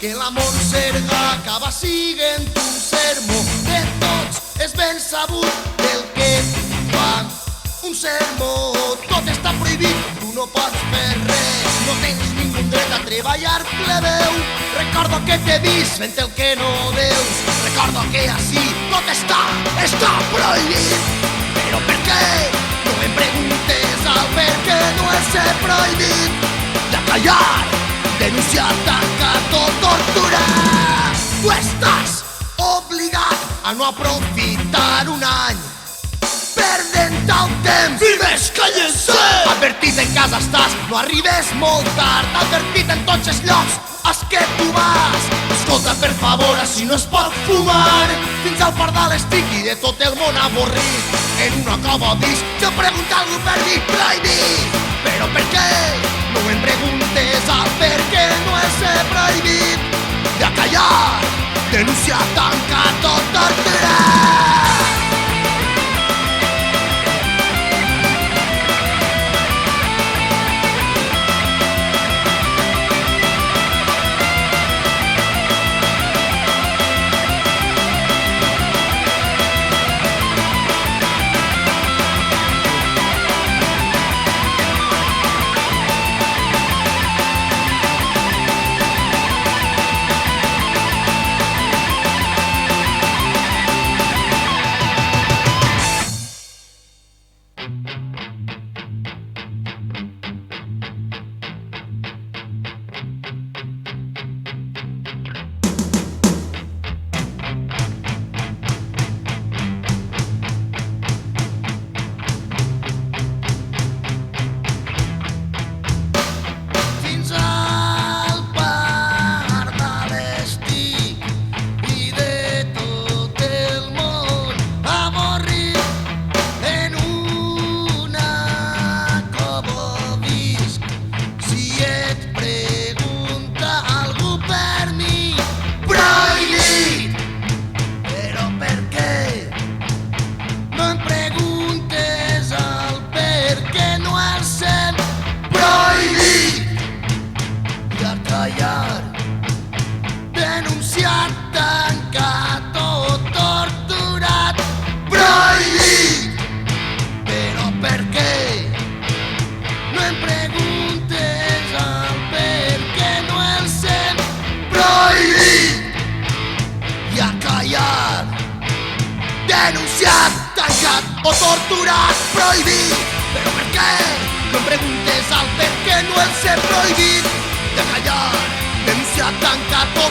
que la Montserga acaba siguent un sermó de tots. És ben sabut del que fan un sermó. Tot està prohibit, tu no pots fer res, no tens ningú dret a treballar, plebeu. Recordo que t'he vist fent el que no deus, recordo que així tot està prohibit. Però per què? No em preguntes el per què no és ser prohibit. De callar, denunciar, tancar, tot torturar. Tu estàs obligat a no aprofitar un any perdent el temps i més callent-se. Advertit en casa estàs, no arribes molt tard. Advertit en tots els llocs als que tu vas. Escolta, per favor, així no es pot fumar. Fins al pardal estic i de tot el món avorrit. En una cova vist, jo pregunto a algú per dir prohibit. Però per què? No em preguntes el per què no és ser prohibit. De callar, denunciar, tancar, tot torturar. Denunciat, tancat o torturat. Prohibit! Però per què? No em preguntes el per què no el sent. Prohibit! I a callar. Denunciat, tancat o torturat. Prohibit! Però per què? No em preguntes el per què no el sent. Prohibit! De callar, denunciat, tancat o